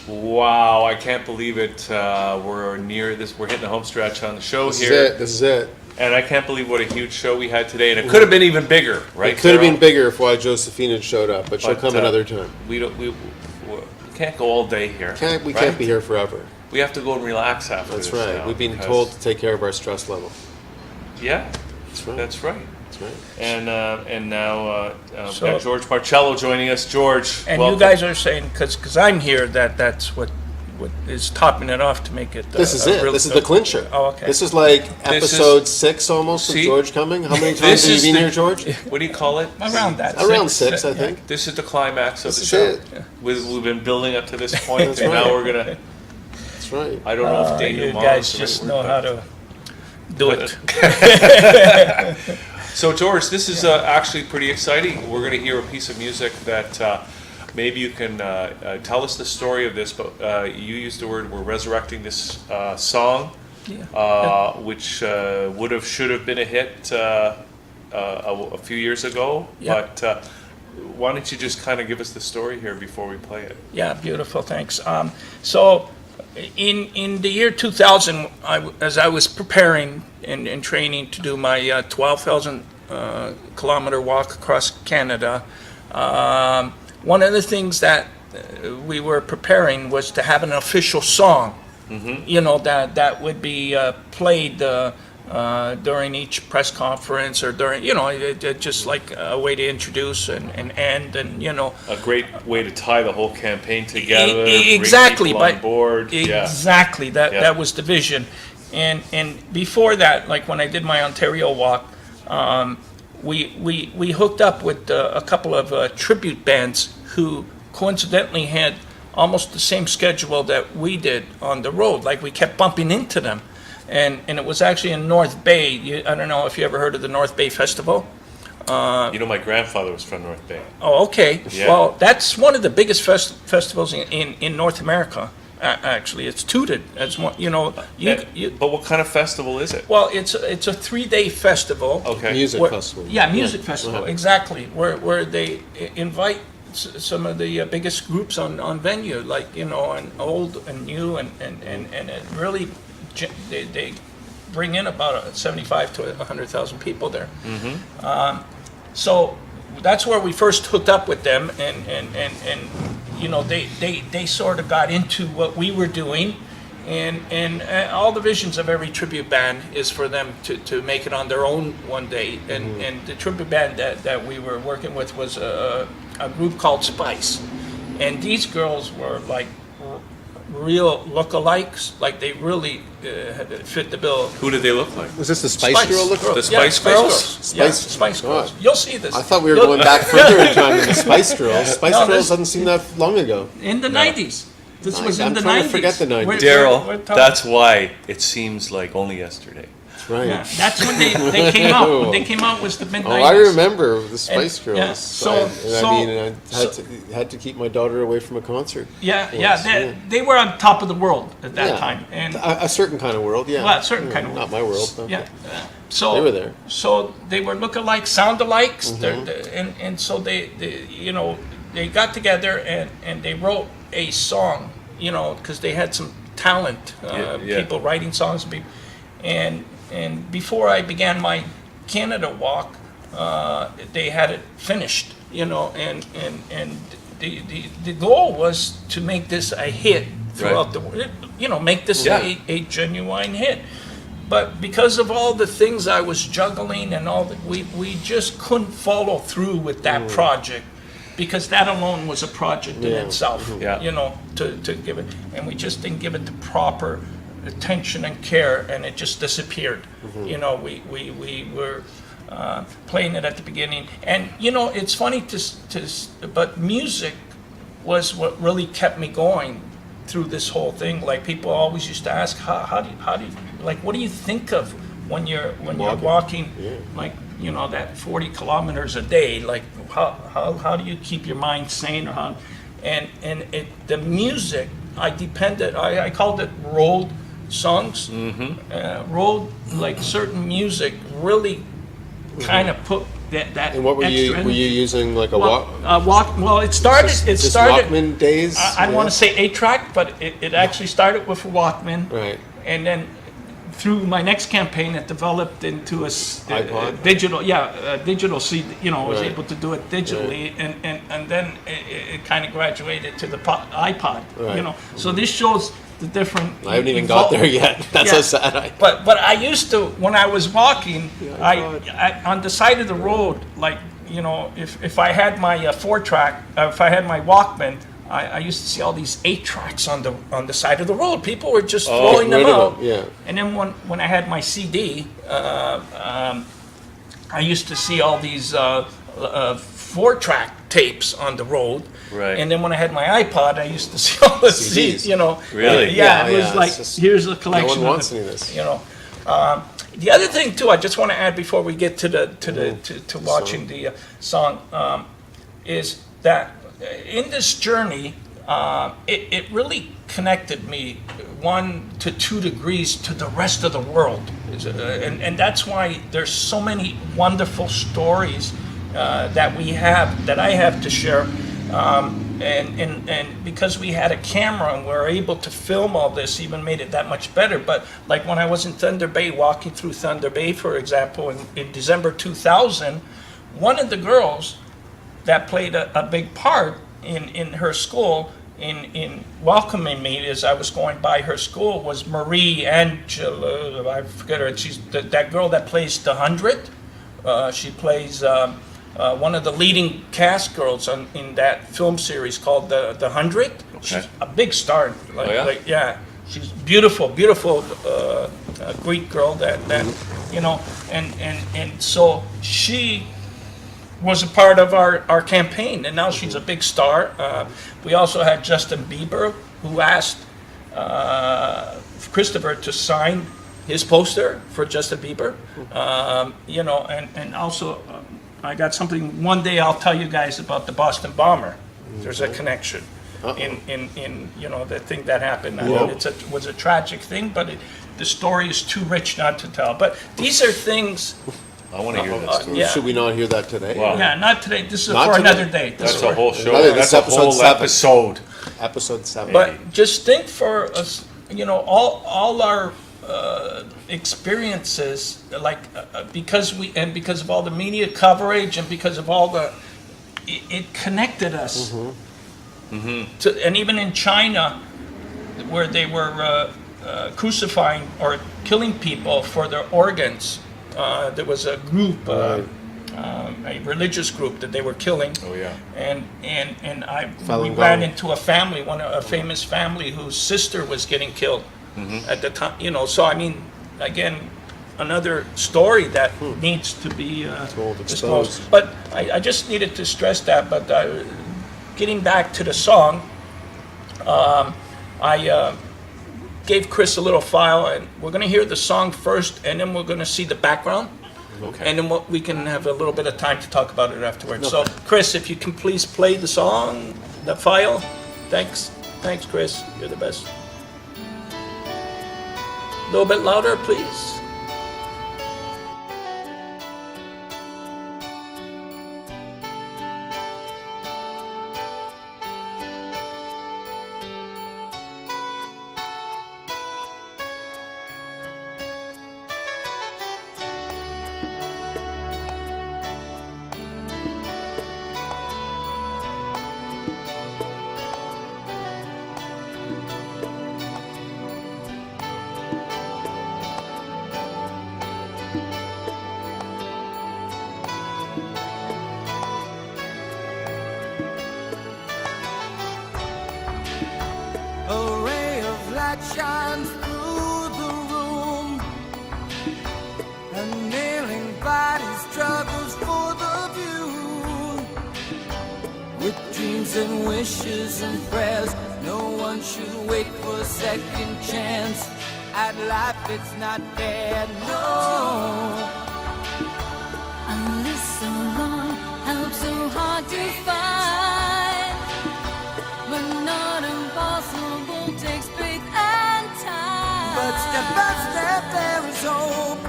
Wow, I can't believe it. We're near this. We're hitting the home stretch on the show This here. is it. This is it. And I can't believe what a huge show we had today. And it could have been even bigger, right? It could have Carol? been bigger if why Josephina showed up, but she'll But, come another time. We don't. We can't go all day here. We right? can't be here forever. We have to go and relax after That's this. right. now We've been because- told to take care of our stress level. Yeah, That's right. that's right. That's right. And now So- we've got George Marcello joining us. George, And welcome. you guys are saying, because I'm here, that's what is topping it off to make it. This is it. This is the clincher. Oh, okay. This is like This is- episode 6 almost of See? George coming. How many This times have you is been the- here, George? What do you call it? Around that. Around 6, I think. This is the climax of This the is show. it. We've been building up to this point, That's and right. now we're gonna. That's right. I don't know if Daniel You Moss guys or just anyone, know but- how to do it. So George, this is actually pretty exciting. We're going to hear a piece of music that maybe you can tell us the story of this. But you used the word we're resurrecting this song, which should have been a hit a few years ago. Yeah. But why don't you just kind of give us the story here before we play it? Yeah, beautiful, thanks. So in the year 2000, as I was preparing and training to do my 12,000 kilometer walk across Canada, one of the things that we were preparing was to have an official song, you know, that would be played during each press conference or during, you know, just like a way to introduce and end and, you know. A great way to tie the whole campaign together. Exactly, bring people on but board. exactly that Yeah. that was the vision, and before that, like when I did my Ontario walk, we hooked up with a couple of tribute bands who coincidentally had almost the same schedule that we did on the road. Like we kept bumping into them, and it was actually in North Bay. I don't know if you ever heard of the North Bay Festival. You know, my grandfather was from North Bay. Oh, okay. Yeah. Well, that's one of the biggest festivals in North America. Actually, it's touted as one. You know, But what kind of festival is it? well, it's a 3-day festival. Okay. Music Where- festival. Yeah, music festival, Uh-huh. exactly. Where they invite some of the biggest groups on venue, like, you know, and old and new, and it really they bring in about 75 to 100,000 people there. So that's where we first hooked up with them, and you know, they sort of got into what we were doing, and all the visions of every tribute band is for them to make it on their own one day, and the tribute band that we were working with was a group called Spice, and these girls were like real lookalikes, like they really fit the bill. Who did they look like? Was this the Spice Girl look? The Spice Girls? Yeah, Spice- Spice Girls. God. You'll see this. I thought we were going back further in time than the Spice Girls. Spice No, Girls this- doesn't seem that long ago. In the 90s. This was in I'm the trying 90s. to forget the 90s. We're Daryl, talking- that's why it seems like only yesterday. Right. Yeah, that's when they came out. When they came out was the mid 90s. Oh, I remember the Spice Girls. yeah, so- I had to keep my daughter away from a concert. Yeah, Yes, yeah, they were on top of the world at that Yeah. time, and A certain kind of world, yeah. well, a certain kind of Not my world. but- yeah. So They were there. So they were look-alike, sound-alikes, Mm-hmm. and so they you know, they got together and they wrote a song, you know, because they had some talent, Yeah. people writing songs, and before I began my Canada walk, they had it finished, you know, and the goal was to make this a hit throughout the world, you know, make this Yeah. a genuine hit. But because of all the things I was juggling and all that, we just couldn't follow through with that project, because that alone was a project in Yeah. itself, Yeah. you know, to give it, and we just didn't give it the proper attention and care, and it just disappeared. You know, we were playing it at the beginning, and you know, it's funny but music was what really kept me going through this whole thing. Like, people always used to ask, how do you like, what do you think of when you're walking, like, you know, that 40 kilometers a day, like how do you keep your mind sane, or how, and the music, I called it road songs. Road, like, certain music really kind of that And what were you extra were you energy. using like a Well, walk? well, it started. Just Walkman days. I want to say 8-track, but it actually started with a Walkman, Right. and then through my next campaign, it developed into a iPod? digital, digital CD. You know, I was Right. able to do it digitally, and then it kind of graduated to the iPod. Right. You know, so this shows the different. I haven't even got there yet. That's Yeah. how sad But I used to, when I was walking, iPod. I on the side of the road, like, you know, if I had my 4-track, if I had my Walkman, I used to see all these 8-tracks on the side of the road. People were just throwing them Getting rid of out. them, yeah. And then when I had my CD, I used to see all these 4-track tapes on the road. Right. And then when I had my iPod, I used to see all the CDs. CDs, you know. Really? Yeah, Yeah, it was yeah, like, it's just- here's a No collection one of wants the- any of this. you know. The other thing too, I just want to add before we get to watching the song, is that in this journey, it really connected me 1 to 2 degrees to the rest of the world, and that's why there's so many wonderful stories that I have to share. And because we had a camera and we were able to film all this, even made it that much better. But like when I was in Thunder Bay, walking through Thunder Bay, for example, in December 2000, one of the girls that played a big part in her school, in welcoming me as I was going by her school, was Marie Angela, I forget her, she's that girl that plays the 100. She plays one of the leading cast girls in that film series called The 100. She's a big star. yeah? She's beautiful, Greek girl that you know, and so she was a part of our campaign, and now she's a big star. We also had Justin Bieber, who asked Christopher to sign his poster for Justin Bieber. You know, and also I got something. One day I'll tell you guys about the Boston bomber. There's a connection in you know, the thing that happened. I mean, it was a tragic thing, but the story is too rich not to tell. But these are things. I want to hear that story. Yeah. Should we not hear that today? Wow. Yeah, not today. This is Not for today? another day. This That's is a for- whole show. Another- this That's a episode whole 7. episode. Episode 7. But just think for us, you know, all our experiences, like because of all the media coverage and because of all the, it connected us. And even in China, where they were crucifying or killing people for their organs, there was a group. A religious group that they were killing. Oh, yeah. And we Falun ran Gong. into a family, a famous family whose sister was getting killed at the time. You know, so I mean, again, another story that needs to be Told, disclosed. exposed. But I just needed to stress that. But getting back to the song, I gave Chris a little file, and we're going to hear the song first, and then we're going to see the background. Okay. And then we can have a little bit of time to talk about it afterwards. So, Chris, if you can please play the song, the file. Thanks. Thanks, Chris. You're the best. A little bit louder, please. A ray of light shines through the room, and kneeling body struggles for the view. With dreams and wishes and prayers, no one should wait for a second chance. At life it's not fair, no. I lived so long, helped so hard to find, but not impossible takes faith and time. But step by step there is hope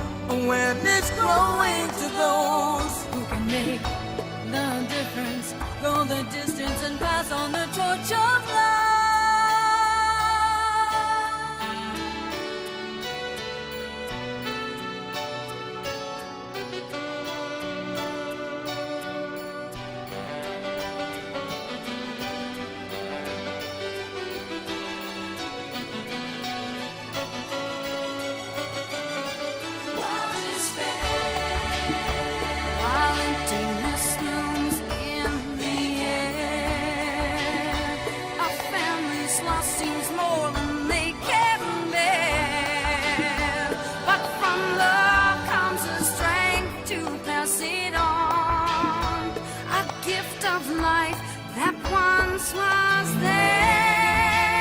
when it's growing to those who can the difference, go the distance and pass on the torch of life. While emptiness looms in the air, a family's loss seems more than they can bear. But from love comes the strength to pass it on, a gift of life that once was there.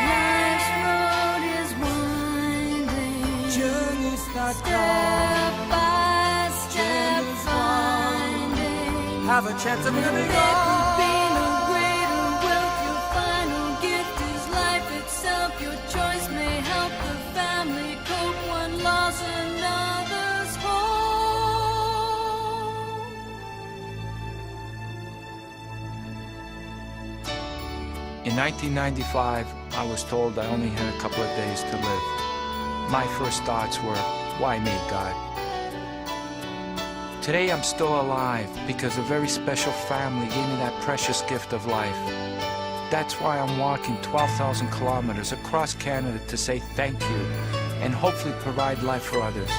Life's road is winding, Journey starts step by step finding. Have a chance of living There could on. be no greater wealth. Your final gift is life itself. Your choice may help the family cope. One loss, another's hope. In 1995, I was told I only had a couple of days to live. My first thoughts were, why me, God? Today I'm still alive because a very special family gave me that precious gift of life. That's why I'm walking 12,000 kilometers across Canada to say thank you and hopefully provide life for others.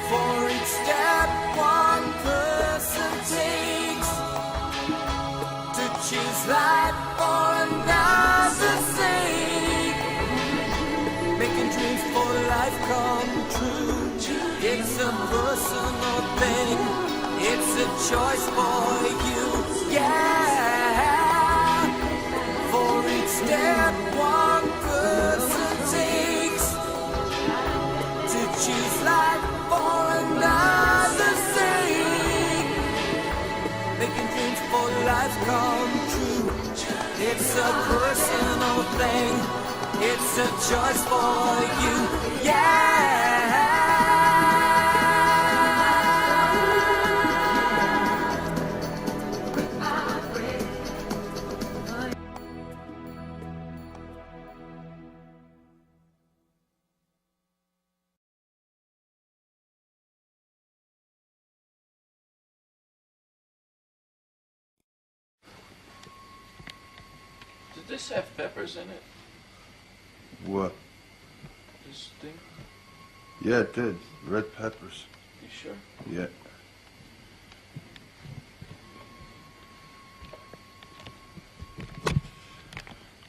For each step one person takes to choose life for another's sake, making dreams for life come true. It's a personal thing, it's a choice for you, yeah. For each step one person takes to choose life for another's sake, making dreams for life come true. It's a personal thing, it's a choice for you, yeah. Did this have peppers in it? What? This thing? Yeah, it did. Red peppers. You sure? Yeah.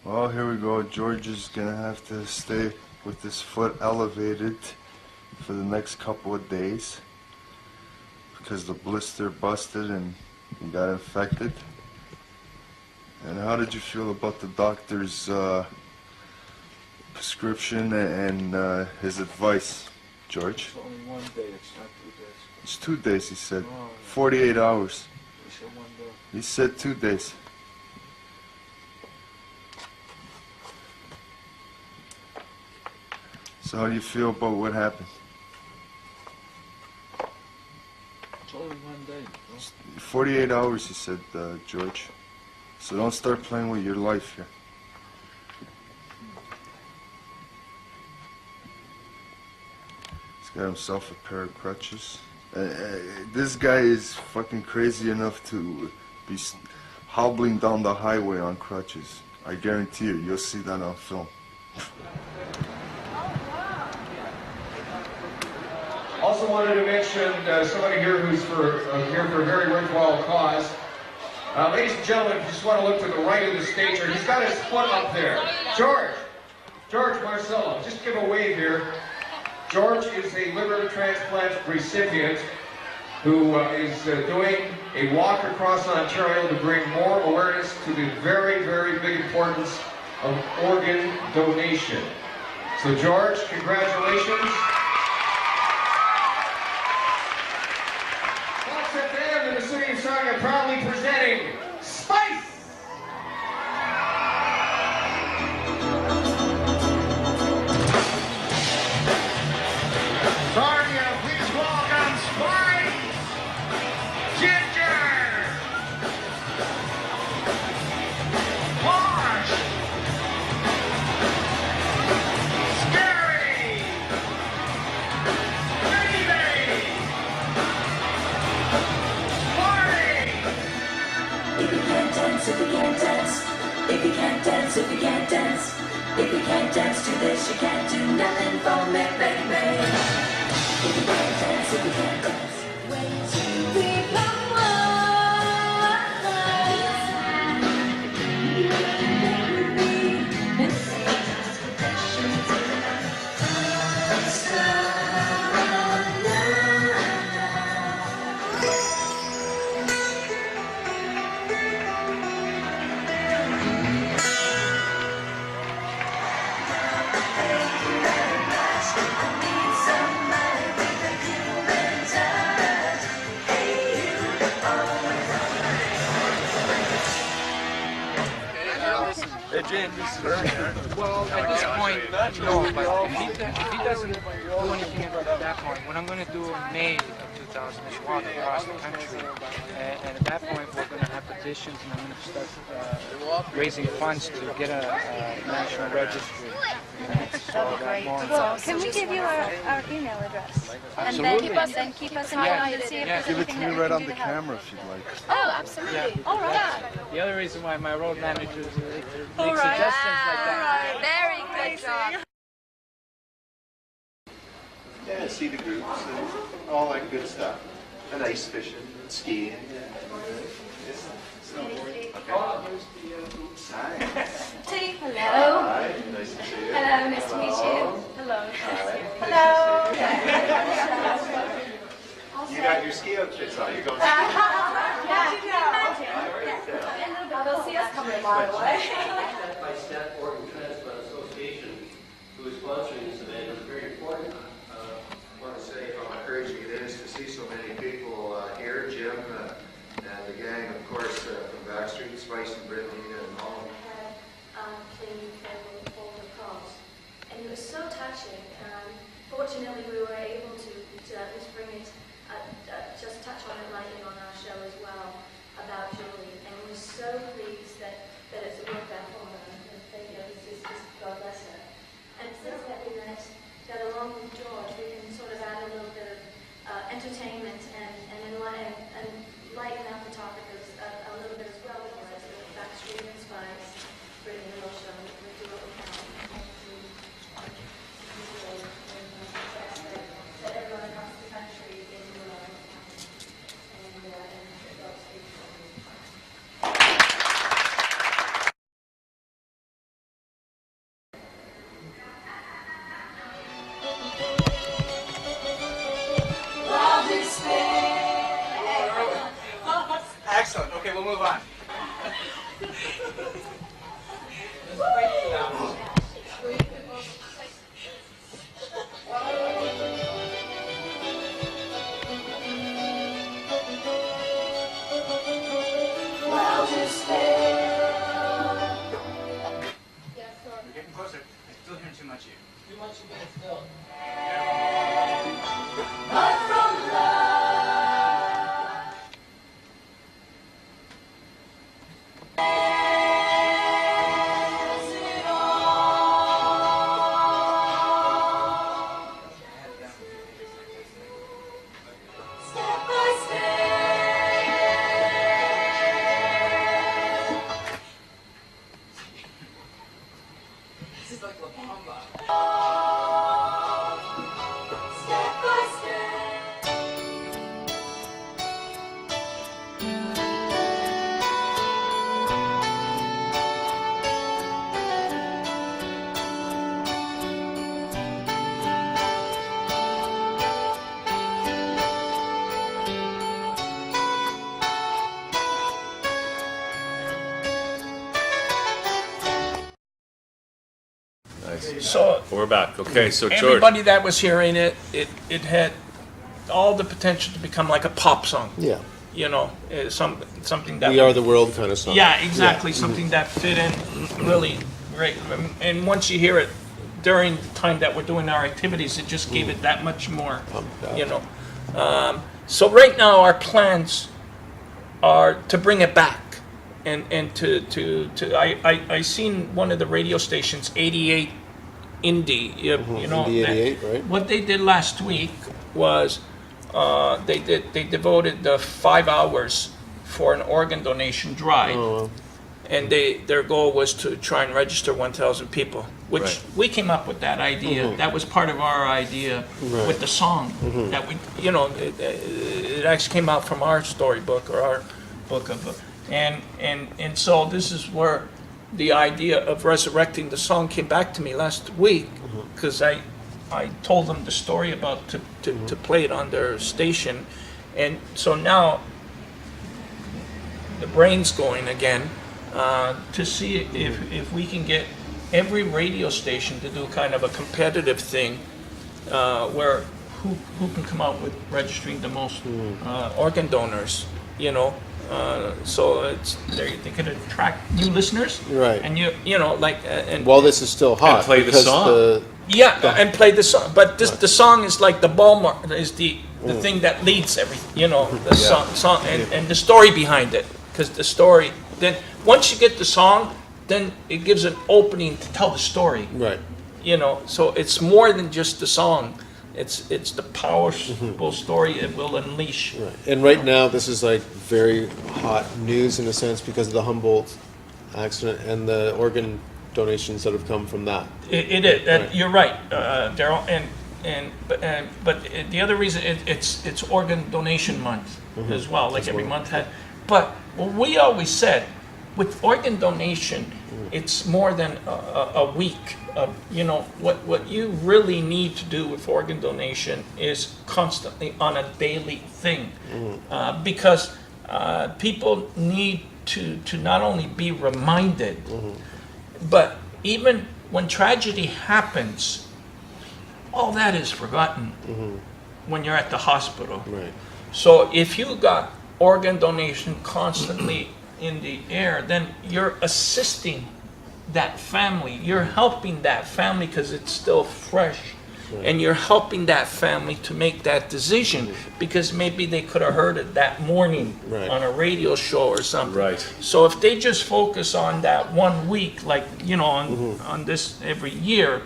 Well, here we go. George is gonna have to stay with his foot elevated for the next couple of days because the blister busted and he got infected. And how did you feel about the doctor's prescription and his advice, George? It's only 1 day, it's not 2 days. It's 2 days, he said. Oh. 48 hours. You said 1 day. He said 2 days. So how do you feel about what happened? It's only 1 day. 48 hours, he said, George. So don't start playing with your life here. He's got himself a pair of crutches. This guy is fucking crazy enough to be hobbling down the highway on crutches. I guarantee you, you'll see that on film. Also wanted to mention somebody here who's here for a very worthwhile cause. Ladies and gentlemen, if you just want to look to the right of the stage here, he's got his foot up there. George Marcello, just give a wave here. George is a liver transplant recipient who is doing a walk across Ontario to bring more awareness to the very, very big importance of organ donation. So George, congratulations. Fox FM and the City of Sauga proudly presenting Spice! Sarnia, please welcome Spice! Ginger! Posh! Scary! Baby! Party! If you can't dance, if you can't dance, if you can't dance, if you can't dance, if you can't dance to this, you can't do nothing for me, baby. If you can't dance, if you can't dance, when you become one, you make me and Well, at this point, no, but if he doesn't do anything at that point, what I'm going to do in May of 2000 is walk across the country, and at that point we're going to have petitions, and I'm going to start raising funds to get a national registry. That'd be great. Well, can we give you our email address? Absolutely. And then keep us in mind and see if there's Give it to anything me that we right can on do the to help. camera if you'd like. Oh, absolutely. All right. The other reason why my road managers All make right. suggestions like that. Very good job. Yeah, see the groups and all that good stuff. And ice fishing, skiing. Hi. Hello. Hi, nice to see you. Hello, nice to meet you. Hello. Hello. Hello. You got your ski outfits on. You're going skiing. They'll see us coming a mile away. By Step Oregon Transplant Association, who is sponsoring this event, is very important. I want to say how encouraging it is to see so many people here. Jim and the gang, of course, from Backstreet, Spice and Brittany and all. clean for the cause. And it was so touching. Fortunately, we were able to at least bring it, just touch on it lightly on our show as well about Julie. And we're so pleased that it's worked out for her. And just God bless her. And since that we met, that along with George, we can sort of add a little bit of entertainment and lighten up the topic a little bit as well, because it's a Backstreet and Spice, Brittany Little show. We do what we can that everyone across the country is doing and God speaks for me. Excellent. Okay, we'll move on. We're getting closer. I'm still hearing too much here. Too much of it still. This is like La Bamba. So We're back. Okay, so George. everybody that was hearing it had all the potential to become like a pop song. Yeah. You know, something that We Are the World kind of song. Yeah, exactly. Something that fit in really great. And once you hear it during the time that we're doing our activities, it just gave it that much more, you know. So right now our plans are to bring it back. And I seen one of the radio stations, 88 Indie, you know. Indie 88, right? What they did last week was they devoted the 5 hours for an organ donation drive. Oh, well. And their goal was to try and register 1,000 people, which Right. we came up with that idea. That was part of our idea with the song that we, you know, it actually came out from our storybook or our book of, and so this is where the idea of resurrecting the song came back to me last week, because I told them the story about to play it on their station, and so now the brain's going again to see if we can get every radio station to do kind of a competitive thing where who can come out with registering the most organ donors, you know. So they could attract new listeners, Right. And you know, like and While this is still hot. And play the because song. and play the song. But the song is like the is the thing that leads everything. You know, the song and the story behind it, because the story. Then once you get the song, then it gives an opening to tell the story. Right. You know, so it's more than just the song. It's the powerful story it will unleash. Right. And right now, this is like very hot news in a sense because of the Humboldt accident and the organ donations that have come from that. It is. Right. You're right, Daryl. But the other reason it's organ donation month as well. Like every month had. But what we always said, with organ donation, it's more than a week. You know, what you really need to do with organ donation is constantly on a daily thing, because people need to not only be reminded, but even when tragedy happens, all that is forgotten when you're at the hospital. Right. So if you got organ donation constantly in the air, then you're assisting that family. You're helping that family because it's still fresh. Right. And you're helping that family to make that decision because maybe they could have heard it that morning on a radio show or something. Right. So if they just focus on that 1 week, like, you know, on this every year,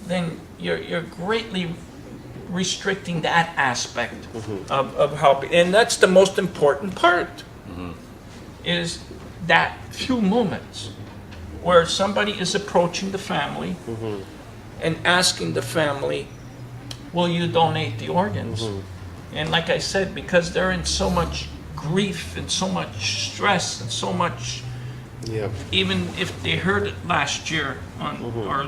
then you're greatly restricting that aspect of helping. And that's the most important part, is that few moments where somebody is approaching the family and asking the family, will you donate the organs? And like I said, because they're in so much grief and so much stress and so much, even if they heard it last year or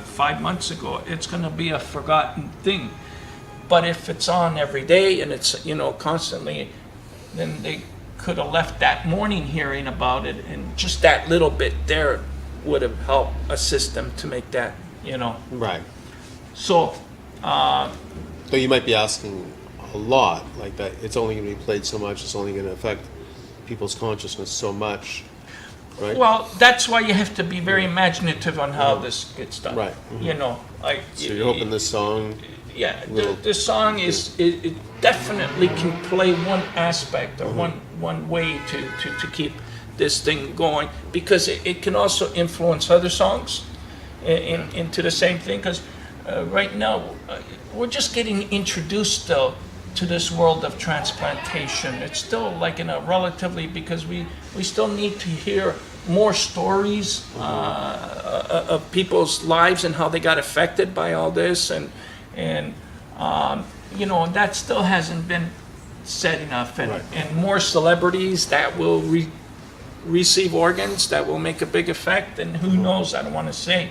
5 months ago, it's going to be a forgotten thing. But if it's on every day and it's, you know, constantly, then they could have left that morning hearing about it, and just that little bit there would have helped assist them to make that, you know. Right. So, So you might be asking a lot, like that it's only going to be played so much, it's only going to affect people's consciousness so much, right? well, that's why you have to be very imaginative on how this gets done. Right. You know, like. So you're hoping this song... Yeah, the song is, it definitely can play one aspect or one way to keep this thing going, because it can also influence other songs into the same thing, because right now we're just getting introduced still to this world of transplantation. It's still like in a relatively, because we still need to hear more stories of people's lives and how they got affected by all this, and you know, that still hasn't been said enough, and more celebrities that will receive organs that will make a big effect, and who knows, I don't want to say,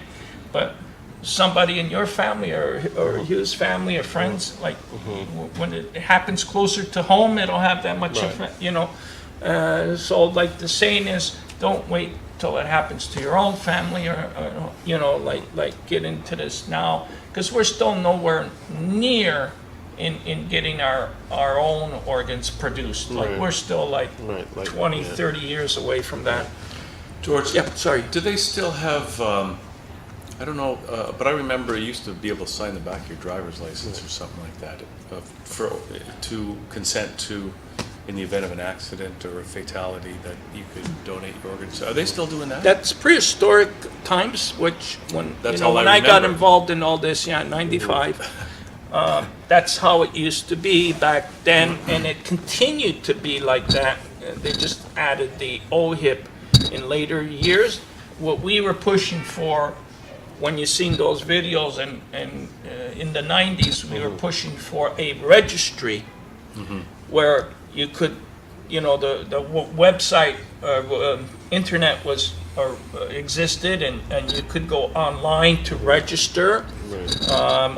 but somebody in your family or Hugh's family or friends, like when it happens closer to home, it'll have that much effect, you know. So like the saying is, don't wait till it happens to your own family, or you know, like get into this now, because we're still nowhere near in getting our own organs produced. Like Right. we're still like Right, like, 20, yeah. 30 years away from that. George, Yeah, sorry. do they still have, I don't know, but I remember you used to be able to sign the back of your driver's license or something like that to consent to, in the event of an accident or a fatality, that you could donate your organs. Are they still doing that? That's prehistoric times, which when That's you know all when I I got remember. involved in all this, yeah, in '95. That's how it used to be back then, and it continued to be like that. They just added the OHIP in later years. What we were pushing for, when you seen those videos, and in the '90s, we were pushing for a registry where you could, you know, the website, internet was existed, and you could go online to register,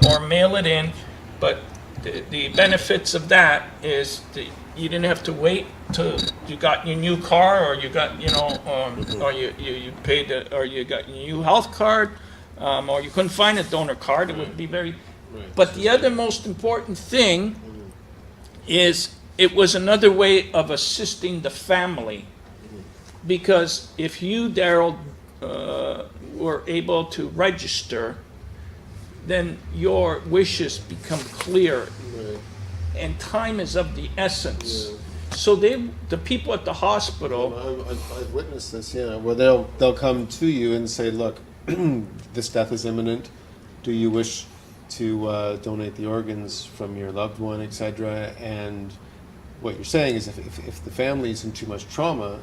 or mail it in. But the benefits of that is that you didn't have to wait till you got your new car, or you got, you know, or you paid it, or you got your new health card, or you couldn't find a donor card. It would be very. But the other most important thing is it was another way of assisting the family, because if you, Daryl, were able to register, then your wishes become clear, and time is of the essence. So the people at the hospital, I've witnessed this, yeah, where they'll come to you and say, look, this death is imminent. Do you wish to donate the organs from your loved one, etc.? And what you're saying is if the family's in too much trauma,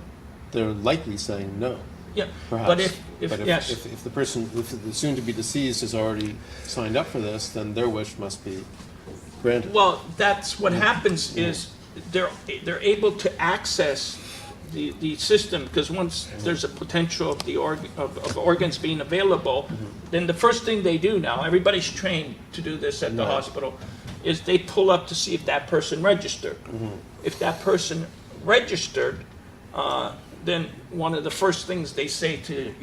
they're likely saying no. yeah. Perhaps. But if yes, if the person, if the soon-to-be deceased has already signed up for this, then their wish must be granted. well, that's what happens is they're able to access the system, because once there's a potential of the of organs being available, then the first thing they do now, everybody's trained to do this at the Right. hospital, is they pull up to see if that person registered. If that person registered, then one of the first things they say to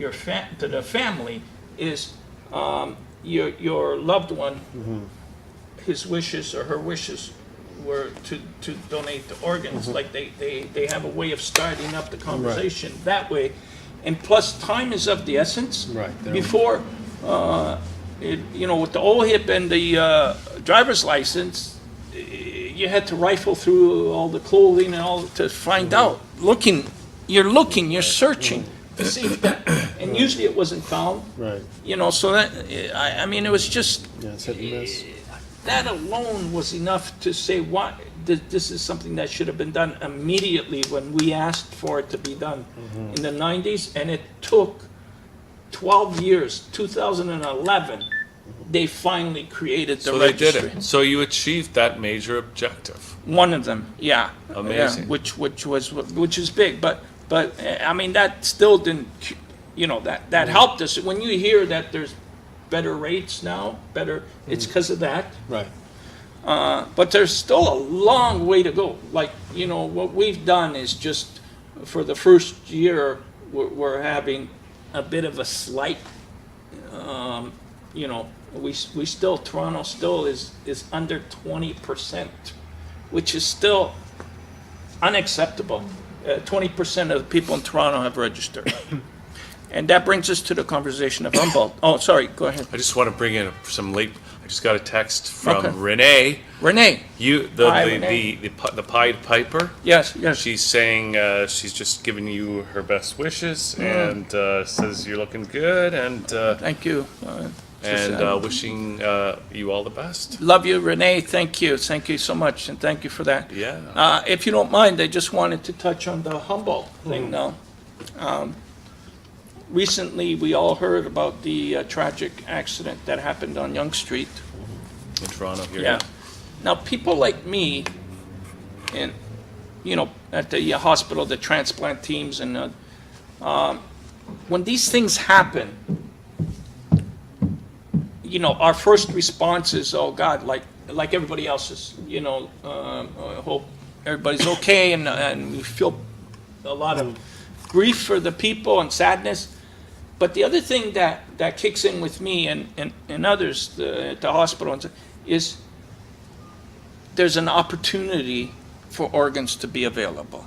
to the family is, your loved one, his wishes or her wishes were to donate the organs. Like they have a way of starting up the conversation that way. And plus, time is of the essence. Right. Before, you know, with the OHIP and the driver's license, you had to rifle through all the clothing and all to find out. You're searching to see if that, and usually it wasn't found. Right. You know, so that, I mean, it was just, Yeah, it's hit and miss. that alone was enough to say, what, this is something that should have been done immediately when we asked for it to be done in the '90s, and it took 12 years, 2011, they finally created the So they registry. did it. So you achieved that major objective. One of them, yeah. Amazing. Yeah, which is big, but I mean, that still didn't, you know, that helped us. When you hear that there's better rates now, it's because of that. Right. But there's still a long way to go. Like, you know, what we've done is just, for the first year, we're having a bit of a slight, you know, we still, Toronto still is under 20%, which is still unacceptable. 20% of the people in Toronto have registered. And that brings us to the conversation of Humboldt. Oh, sorry, go ahead. I just want to bring in I just got a text from Okay. Renee. Renee. Hi, The Renee. Pied Piper. Yes. She's saying she's just giving you her best wishes and says you're looking good and Thank you. wishing you all the best. Love you, Renee. Thank you. Thank you so much, and thank you for that. Yeah. If you don't mind, I just wanted to touch on the Humboldt thing now. Recently, we all heard about the tragic accident that happened on Yonge Street. In Toronto here. Yeah. Now, people like me, and you know, at the hospital, the transplant teams, and when these things happen, you know, our first response is, oh God, like everybody else's. You know, I hope everybody's okay, and we feel a lot of grief for the people and sadness. But the other thing that kicks in with me and others at the hospital is there's an opportunity for organs to be available.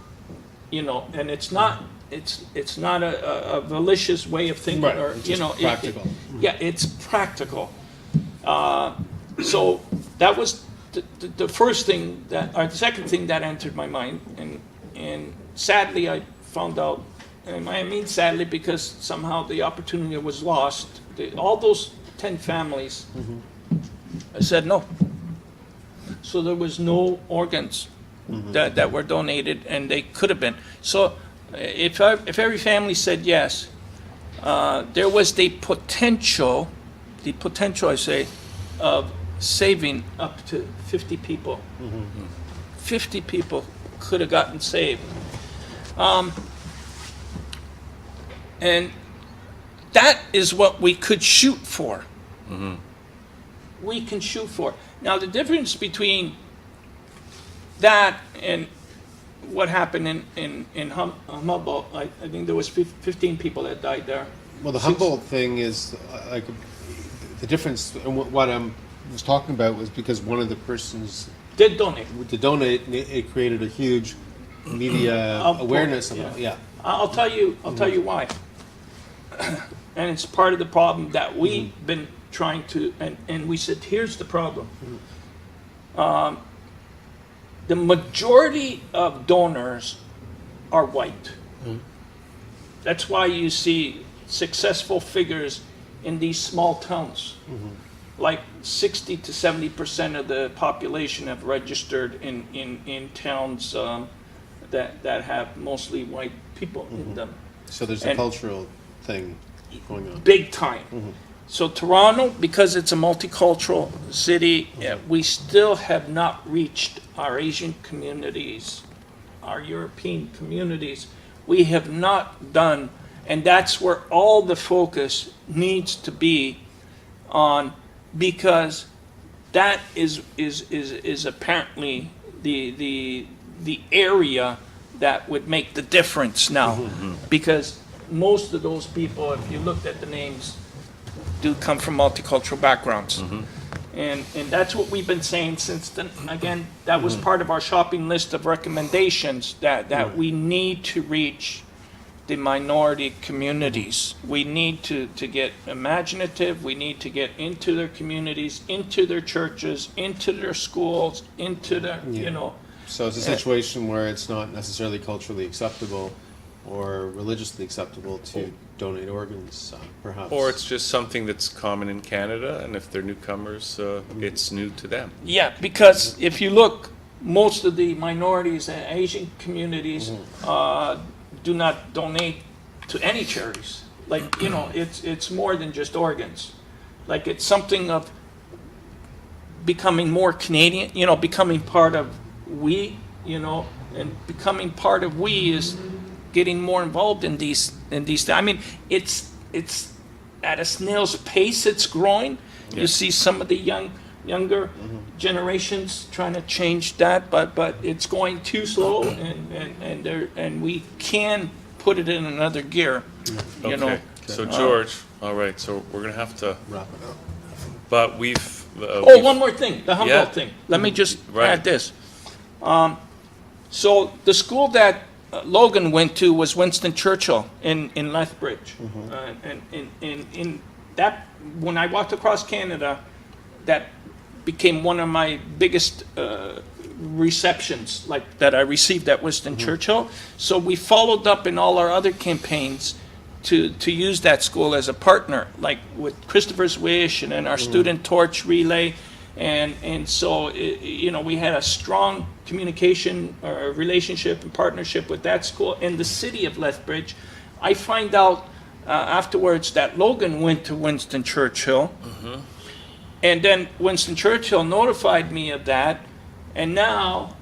You know, and it's not a malicious way of thinking, Right, or it's you just know, practical. yeah, it's practical. So that was the first thing or the second thing that entered my mind, and sadly I found out, and I mean sadly because somehow the opportunity was lost. All those 10 families, I said no. So there was no organs that were donated, and they could have been. So if every family said yes, there was the potential, I say, of saving up to 50 people. 50 people could have gotten saved. And that is what we could shoot for. We can shoot for. Now, the difference between that and what happened in Humboldt, I think there was 15 people that died there. Well, the Humboldt thing is like the difference. And what I was talking about was because one of the persons Did donate. to donate, it created a huge media awareness about it. Yeah. I'll tell you why. And it's part of the problem that we've been trying to, and we said, here's the problem. The majority of donors are white. That's why you see successful figures in these small towns. Like 60 to 70% of the population have registered in towns that have mostly white people in them. So there's a cultural thing going on. Big time. So Toronto, because it's a multicultural city, we still have not reached our Asian communities, our European communities. We have not done, and that's where all the focus needs to be on, because that is apparently the area that would make the difference now, because most of those people, if you looked at the names, do come from multicultural backgrounds. And that's what we've been saying since then. Again, that was part of our shopping list of recommendations, that we need to reach the minority communities. We need to get imaginative. We need to get into their communities, into their churches, into their schools, into their, you know. So it's a situation where it's not necessarily culturally acceptable or religiously acceptable to donate organs, perhaps. Or it's just something that's common in Canada, and if they're newcomers, it's new to them. Yeah, because if you look, most of the minorities and Asian communities do not donate to any charities. Like, you know, it's more than just organs. Like, it's something of becoming more Canadian, you know, becoming part of we, you know, and becoming part of we is getting more involved in these. I mean, it's at a snail's pace. It's growing. Yeah. You see some of the younger generations trying to change that, but it's going too slow, and we can put it in another gear. You know. Okay. So George, all right. So we're gonna have to wrap it up. But we've. One more thing. The Humboldt thing. Let me just add this. So the school that Logan went to was Winston Churchill in Lethbridge. And in that, when I walked across Canada, that became one of my biggest receptions, like that I received at Winston Churchill. So we followed up in all our other campaigns to use that school as a partner, like with Christopher's Wish and then our Student Torch Relay. And so, you know, we had a strong communication relationship and partnership with that school. In the city of Lethbridge, I find out afterwards that Logan went to Winston Churchill. And then Winston Churchill notified me of that. And now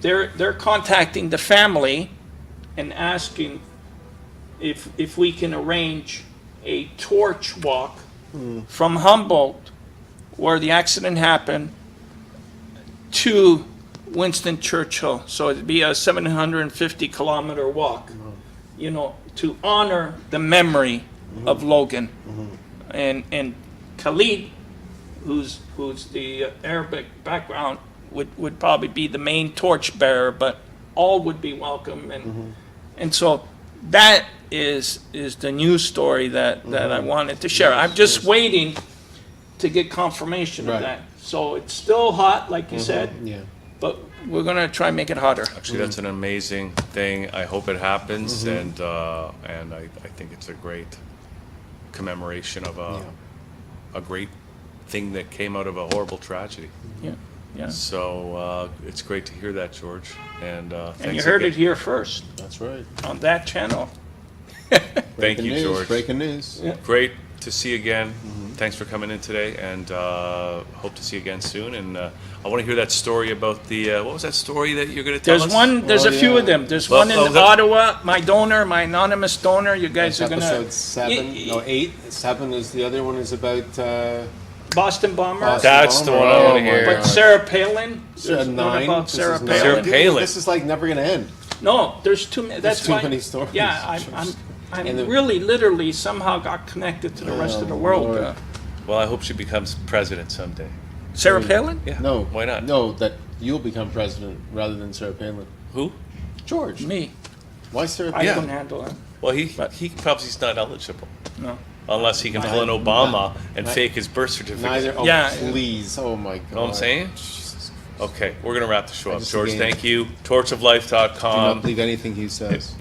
they're contacting the family and asking if we can arrange a torch walk from Humboldt, where the accident happened, to Winston Churchill. So it'd be a 750-kilometer walk, you know, to honor the memory of Logan. And Khalid, who's the Arabic background, would probably be the main torch bearer, but all would be welcome. And so that is the news story that I wanted to share. I'm just waiting to get confirmation of Right. that. So it's still hot, like you said, Yeah. but we're gonna try and make it hotter. Actually, that's an amazing thing. I hope it happens, and I think it's a great commemoration of a great thing that came out of a horrible tragedy. Yeah. So it's great to hear that, George. And And thanks you heard again. it here first That's right. on that channel. Thank Breaking you, news, George. Breaking news. Yeah. Great to see you again. Thanks for coming in today, and hope to see you again soon. And I want to hear that story about the what was that story that you're going to tell There's us? one. There's Oh, a few yeah. of them. There's Well, one in oh, that- Ottawa. My donor, my anonymous donor. You guys That's are gonna. episode 7. No, 8. 7 is the other one is about Boston bomber. Boston That's the Bomber. one I want Oh to my hear. But Sarah Palin. Sarah There's one 9. about This Sarah is Palin. Sarah Palin. This is like never going to end. No, there's too many. That's too why. many stories. Yeah, I'm And the- really, literally, somehow got connected to the rest of the world. Lord. Well, I hope she becomes president someday. Sarah Palin. Yeah. No. Why not? No, that you'll become president rather than Sarah Palin. Who? George. Me. Why Sarah I Palin? couldn't handle it. Well, he probably's not eligible No. unless he can pull an Obama and fake his birth certificate. Neither. Oh, Yeah. please. Oh, my God. Know what I'm saying? Jesus. Okay, we're gonna wrap the show up. just George, again- thank you. Do Torchoflife.com. not believe anything he says.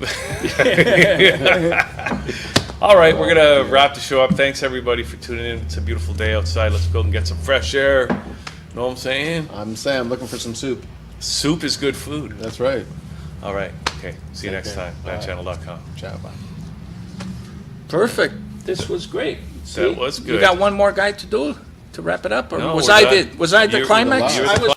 All right, we're gonna wrap the show up. Thanks everybody for tuning in. It's a beautiful day outside. Let's go and get some fresh air. Know what I'm saying? I'm saying I'm looking for some soup. Soup is good food. That's right. All right. Okay. See you Take next care. time. Bye. Bandchannel.com. Ciao. Bye. Perfect. This was great. See, was You good. got one more guy to do to wrap it up, or No, was we're I done. the You were climax? the I was